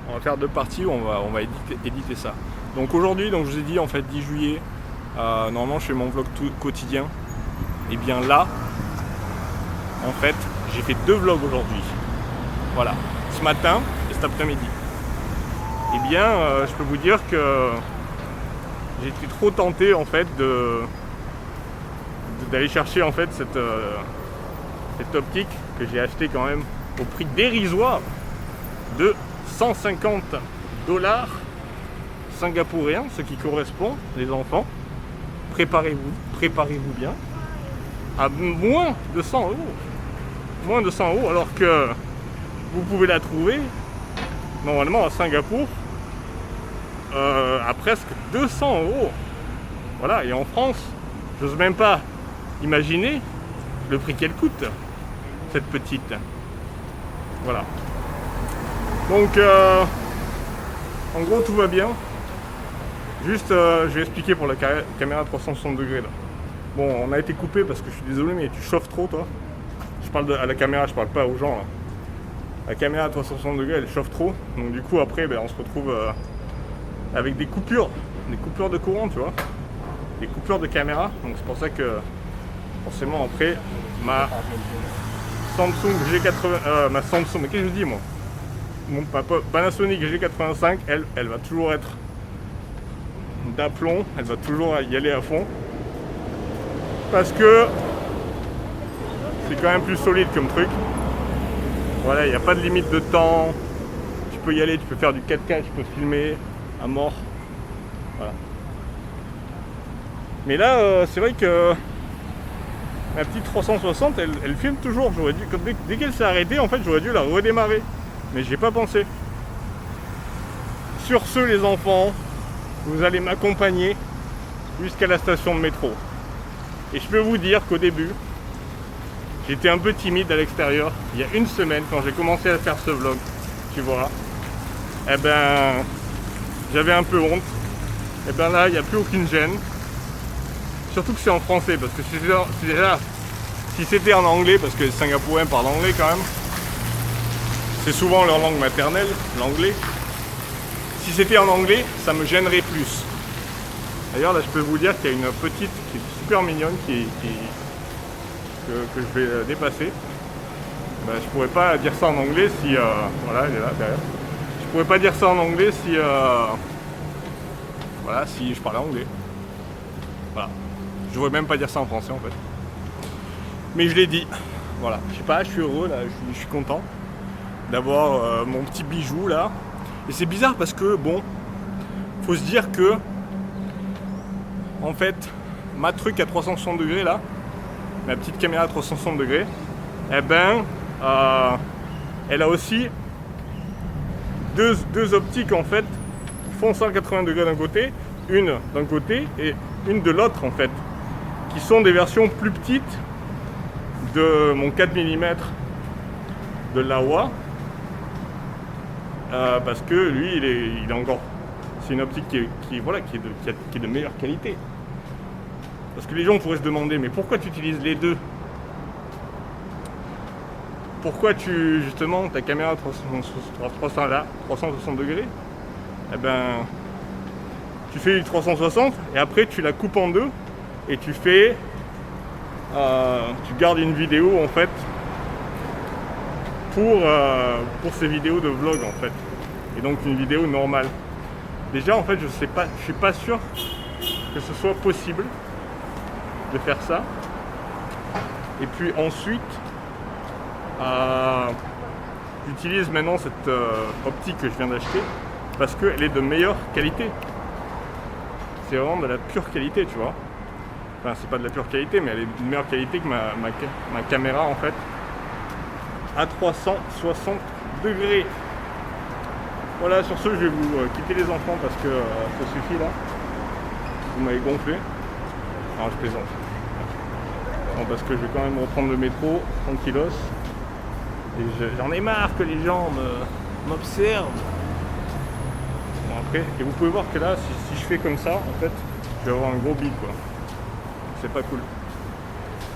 On va faire 2 parties où on va éditer ça. Donc aujourd'hui, donc je vous ai dit en fait 10 juillet, normalement je fais mon vlog tout quotidien. Et bien là, en fait, j'ai fait 2 vlogs aujourd'hui. Voilà, ce matin et cet après-midi. Et bien, je peux vous dire que j'ai été trop tenté en fait d'aller chercher en fait cette optique que j'ai acheté quand même au prix dérisoire de 150 $ singapouriens, ce qui correspond, les enfants, préparez-vous bien, à moins de 100 €. Moins de 100 € alors que vous pouvez la trouver normalement à Singapour à presque 200 €. Voilà, et en France, j'ose même pas imaginer le prix qu'elle coûte, cette petite. Voilà. Donc, en gros, tout va bien. Juste, je vais expliquer pour la caméra 360 degrés là. Bon, on a été coupé parce que je suis désolé, mais tu chauffes trop, toi. Je parle à la caméra, je parle pas aux gens là. La caméra à 360 degrés, elle chauffe trop. Donc du coup, après, on se retrouve avec des coupures de courant, tu vois. Des coupures de caméra. Donc c'est pour ça que, forcément, après, ma Samsung G80... ma Samsung, mais qu'est-ce que je dis, moi? Mon Panasonic G85, elle va toujours être d'aplomb. Elle va toujours y aller à fond. Parce que c'est quand même plus solide comme truc. Voilà, il n'y a pas de limite de temps. Tu peux y aller, tu peux faire du 4K, tu peux filmer à mort. Voilà. Mais là, c'est vrai que ma petite 360, elle filme toujours. J'aurais dû, dès qu'elle s'est arrêtée, en fait, j'aurais dû la redémarrer. Mais j'y ai pas pensé. Sur ce, les enfants, vous allez m'accompagner jusqu'à la station de métro. Et je peux vous dire qu'au début, j'étais un peu timide à l'extérieur. Il y a une semaine, quand j'ai commencé à faire ce vlog, tu vois, eh ben, j'avais un peu honte. Et ben là, il n'y a plus aucune gêne. Surtout que c'est en français, parce que si c'était en anglais, parce que les Singapouriens parlent anglais quand même, c'est souvent leur langue maternelle, l'anglais. Si c'était en anglais, ça me gênerait plus. D'ailleurs, là, je peux vous dire qu'il y a une petite qui est super mignonne que je vais dépasser. Je pourrais pas dire ça en anglais si... voilà, elle est là, derrière. Je pourrais pas dire ça en anglais si... voilà, si je parlais anglais. Voilà. Je devrais même pas dire ça en français, en fait. Mais je l'ai dit. Voilà. Je sais pas, je suis heureux, là. Je suis content d'avoir mon petit bijou, là. Et c'est bizarre parce que, bon, faut se dire que, en fait, ma truc à 360 degrés, là, ma petite caméra à 360 degrés, eh ben, elle a aussi deux optiques en fait, qui font 180 degrés d'un côté, une d'un côté et une de l'autre en fait, qui sont des versions plus petites de mon 4 mm de Laowa, parce que lui, il est encore, c'est une optique qui est de meilleure qualité. Parce que les gens pourraient se demander, mais pourquoi tu utilises les deux? Pourquoi justement, ta caméra 360 degrés, eh ben, tu fais du 360 et après tu la coupes en deux et tu gardes une vidéo en fait pour ces vidéos de vlog en fait. Et donc une vidéo normale. Déjà en fait, je suis pas sûr que ce soit possible de faire ça. Et puis ensuite, j'utilise maintenant cette optique que je viens d'acheter parce qu'elle est de meilleure qualité. C'est vraiment de la pure qualité, tu vois. Enfin, c'est pas de la pure qualité, mais elle est de meilleure qualité que ma caméra en fait à 360 degrés. Voilà, sur ce, je vais vous quitter les enfants parce que ça suffit là. Vous m'avez gonflé. Non, je plaisante. Non, parce que je vais quand même reprendre le métro tranquillos. Et j'en ai marre que les gens m'observent. Bon, après, et vous pouvez voir que là, si je fais comme ça, en fait, je vais avoir un gros bide quoi. C'est pas cool.